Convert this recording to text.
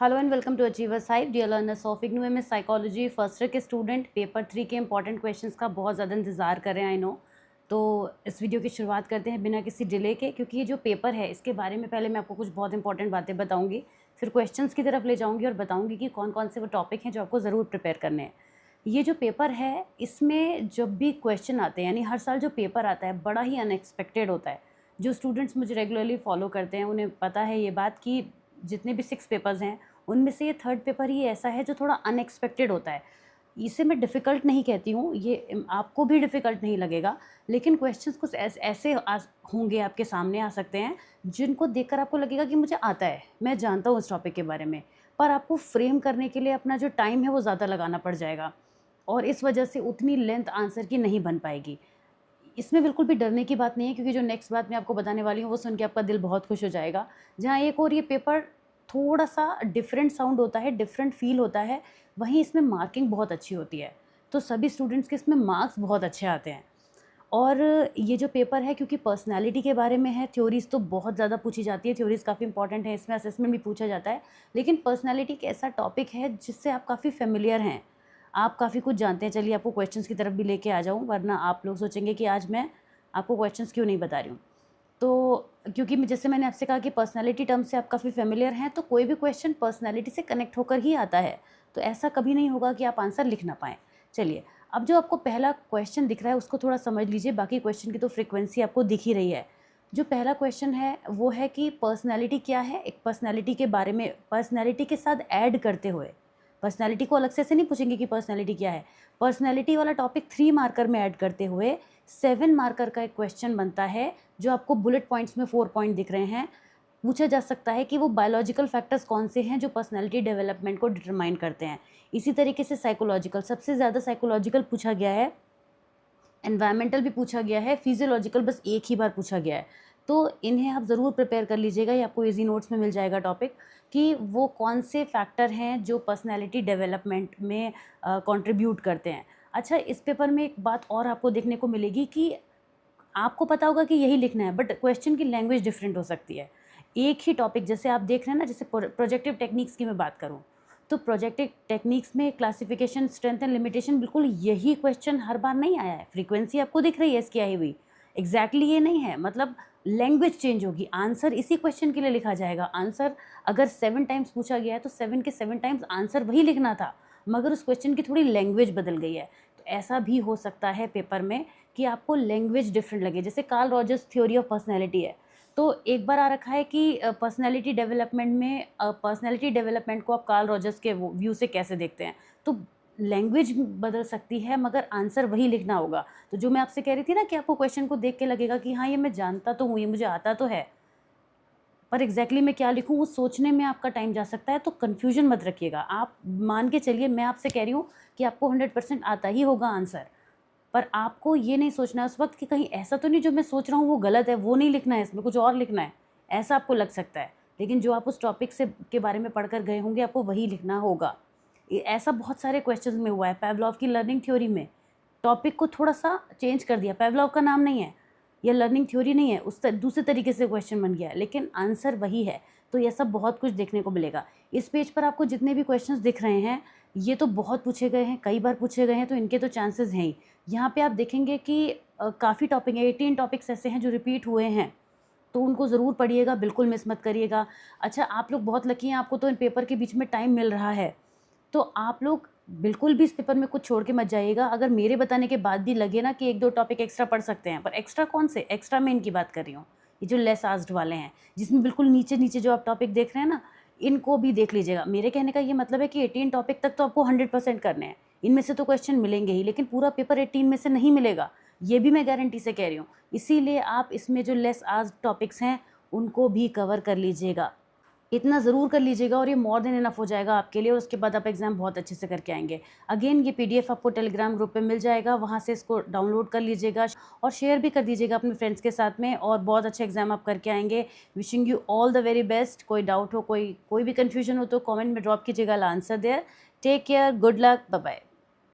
Hello and welcome to Achievers Hive dear learners of IGNOU MS psychology first year के student paper 3 के important questions का बहुत ज़्यादा इंतजार कर रहे हैं आई नो। तो इस वीडियो की शुरुआत करते हैं बिना किसी डिले के, क्योंकि ये जो पेपर है इसके बारे में पहले मैं आपको कुछ बहुत इंपॉर्टेंट बातें बताऊंगी, फिर क्वेश्चंस की तरफ ले जाऊंगी और बताऊंगी कि कौन कौन से वो टॉपिक हैं जो आपको ज़रूर प्रिपेयर करने हैं। ये जो पेपर है इसमें जब भी क्वेश्चन आते हैं, यानी हर साल जो पेपर आता है बड़ा ही अनएक्सपेक्टेड होता है। जो स्टूडेंट्स मुझे रेगुलरली फॉलो करते हैं उन्हें पता है ये बात कि जितने भी 6 पेपर्स हैं उनमें से ये थर्ड पेपर ही ऐसा है जो थोड़ा अनएक्सपेक्टेड होता है। इसे मैं डिफ़िकल्ट नहीं कहती हूँ, ये आपको भी डिफ़िकल्ट नहीं लगेगा, लेकिन क्वेश्चंस कुछ ऐसे होंगे आपके सामने आ सकते हैं जिनको देखकर आपको लगेगा कि मुझे आता है, मैं जानता हूँ इस टॉपिक के बारे में, पर आपको फ्रेम करने के लिए अपना जो टाइम है वो ज़्यादा लगाना पड़ जाएगा और इस वजह से उतनी लेंथ आंसर की नहीं बन पाएगी। इसमें बिल्कुल भी डरने की बात नहीं है, क्योंकि जो नेक्स्ट बात मैं आपको बताने वाली हूँ वो सुन के आपका दिल बहुत खुश हो जाएगा। जहाँ एक और ये पेपर थोड़ा-सा डिफरेंट साउंड होता है, डिफरेंट फ़ील होता है, वहीं इसमें मार्किंग बहुत अच्छी होती है। तो सभी स्टूडेंट्स के इसमें मार्क्स बहुत अच्छे आते हैं। और ये जो पेपर है क्योंकि पर्सनैलिटी के बारे में है, थ्योरीज़ तो बहुत ज़्यादा पूछी जाती है, थ्योरीज़ काफ़ी इंपॉर्टेंट है, इसमें असेसमेंट भी पूछा जाता है। लेकिन पर्सनैलिटी एक ऐसा टॉपिक है जिससे आप काफ़ी फ़ैमिलियर हैं, आप काफ़ी कुछ जानते हैं। चलिए आपको क्वेश्चंस की तरफ भी लेके आ जाऊँ, वरना आप लोग सोचेंगे कि आज मैं आपको क्वेश्चंस क्यों नहीं बता रही हूँ। तो क्योंकि जैसे मैंने आपसे कहा कि पर्सनैलिटी टर्म से आप काफ़ी फ़ैमिलियर हैं, तो कोई भी क्वेश्चन पर्सनैलिटी से कनेक्ट होकर ही आता है। तो ऐसा कभी नहीं होगा कि आप आंसर लिख ना पाएँ। चलिए, अब जो आपको पहला क्वेश्चन दिख रहा है उसको थोड़ा समझ लीजिए, बाकी क्वेश्चन की तो फ्रीक्वेंसी आपको दिख ही रही है। जो पहला क्वेश्चन है वो है कि पर्सनैलिटी क्या है? एक पर्सनैलिटी के बारे में, पर्सनैलिटी के साथ ऐड करते हुए, पर्सनैलिटी को अलग से ऐसे नहीं पूछेंगे कि पर्सनैलिटी क्या है। पर्सनैलिटी वाला टॉपिक 3 मार्कर में ऐड करते हुए 7 मार्कर का एक क्वेश्चन बनता है, जो आपको बुलेट पॉइंट्स में 4 पॉइंट दिख रहे हैं। पूछा जा सकता है कि वो बायोलॉजिकल फैक्टर्स कौन से हैं जो पर्सनैलिटी डेवलपमेंट को डिटरमाइन करते हैं। इसी तरीके से साइकोलॉजिकल, सबसे ज़्यादा साइकोलॉजिकल पूछा गया है, एनवायरमेंटल भी पूछा गया है, फिजियोलॉजिकल बस एक ही बार पूछा गया है। तो इन्हें आप ज़रूर प्रिपेयर कर लीजिएगा, ये आपको ईजी नोट्स में मिल जाएगा टॉपिक, कि वो कौन से फैक्टर हैं जो पर्सनैलिटी डेवलपमेंट में कंट्रीब्यूट करते हैं। अच्छा, इस पेपर में एक बात और आपको देखने को मिलेगी कि आपको पता होगा कि यही लिखना है, बट क्वेश्चन की लैंग्वेज डिफरेंट हो सकती है। एक ही टॉपिक जैसे आप देख रहे हैं ना, जैसे प्रोजेक्टिव टेक्निक्स की मैं बात करूँ, तो प्रोजेक्टिव टेक्निक्स में क्लासिफिकेशन, स्ट्रेंथ एंड लिमिटेशन, बिल्कुल यही क्वेश्चन हर बार नहीं आया है। फ्रीक्वेंसी आपको दिख रही है इसकी आई हुई, एग्जैक्टली ये नहीं है, मतलब लैंग्वेज चेंज होगी। आंसर इसी क्वेश्चन के लिए लिखा जाएगा। आंसर अगर 7 टाइम्स पूछा गया है तो 7 के 7 टाइम्स आंसर वही लिखना था, मगर उस क्वेश्चन की थोड़ी लैंग्वेज बदल गई है। तो ऐसा भी हो सकता है पेपर में कि आपको लैंग्वेज डिफरेंट लगे। जैसे Karl Rogers theory of personality है, तो एक बार आ रखा है कि पर्सनैलिटी डेवलपमेंट में पर्सनैलिटी डेवलपमेंट को आप कार्ल रॉजर्स के वो व्यू से कैसे देखते हैं। तो लैंग्वेज बदल सकती है, मगर आंसर वही लिखना होगा। तो जो मैं आपसे कह रही थी ना कि आपको क्वेश्चन को देख के लगेगा कि हाँ, ये मैं जानता तो हूँ, ये मुझे आता तो है, पर एग्जैक्टली मैं क्या लिखूँ वो सोचने में आपका टाइम जा सकता है। तो कन्फ्यूजन मत रखिएगा, आप मान के चलिए मैं आपसे कह रही हूँ कि आपको 100% आता ही होगा आंसर, पर आपको ये नहीं सोचना है उस वक्त कि कहीं ऐसा तो नहीं जो मैं सोच रहा हूँ वो गलत है, वो नहीं लिखना है, इसमें कुछ और लिखना है, ऐसा आपको लग सकता है। लेकिन जो आप उस टॉपिक से के बारे में पढ़कर गए होंगे आपको वही लिखना होगा। ऐसा बहुत सारे क्वेश्चंस में हुआ है। पेवलोव की लर्निंग थ्योरी में टॉपिक को थोड़ा सा चेंज कर दिया, पेवलोव का नाम नहीं है, ये लर्निंग थ्योरी नहीं है, उस दूसरे तरीके से क्वेश्चन बन गया है, लेकिन आंसर वही है। तो ये सब बहुत कुछ देखने को मिलेगा। इस पेज पर आपको जितने भी क्वेश्चंस दिख रहे हैं ये तो बहुत पूछे गए हैं, कई बार पूछे गए हैं, तो इनके तो चांसेस हैं ही। यहाँ पे आप देखेंगे कि काफ़ी टॉपिक है, 18 टॉपिक्स ऐसे हैं जो रिपीट हुए हैं, तो उनको ज़रूर पढ़िएगा, बिल्कुल मिस मत करिएगा। अच्छा, आप लोग बहुत लकी हैं, आपको तो इन पेपर के बीच में टाइम मिल रहा है, तो आप लोग बिल्कुल भी इस पेपर में कुछ छोड़ के मत जाइएगा। अगर मेरे बताने के बाद भी लगे ना कि 1-2 टॉपिक एक्स्ट्रा पढ़ सकते हैं, पर एक्स्ट्रा कौन से एक्स्ट्रा, मैं इनकी बात कर रही हूँ, ये जो लेस आस्क्ड वाले हैं, जिसमें बिल्कुल नीचे-नीचे जो आप टॉपिक देख रहे हैं ना, इनको भी देख लीजिएगा। मेरे कहने का ये मतलब है कि 18 टॉपिक तक तो आपको 100% करने हैं। इनमें से तो क्वेश्चन मिलेंगे ही, लेकिन पूरा पेपर 18 में से नहीं मिलेगा, ये भी मैं गारंटी से कह रही हूँ। इसीलिए आप इसमें जो लेस आस्क्ड टॉपिक्स हैं, उनको भी कवर कर लीजिएगा। इतना ज़रूर कर लीजिएगा और ये मोर देन इनफ हो जाएगा आपके लिए, और उसके बाद आप एग्ज़ाम बहुत अच्छे से करके आएंगे। अगेन ये पीडीएफ आपको टेलीग्राम ग्रुप पे मिल जाएगा, वहाँ से इसको डाउनलोड कर लीजिएगा और शेयर भी कर दीजिएगा अपने फ्रेंड्स के साथ में, और बहुत अच्छे एग्ज़ाम आप करके आएंगे। Wishing you all the very best. कोई डाउट हो, कोई भी कन्फ्यूजन हो तो कॉमेंट में ड्रॉप कीजिएगा, answer there. Take care, good luck, bye bye.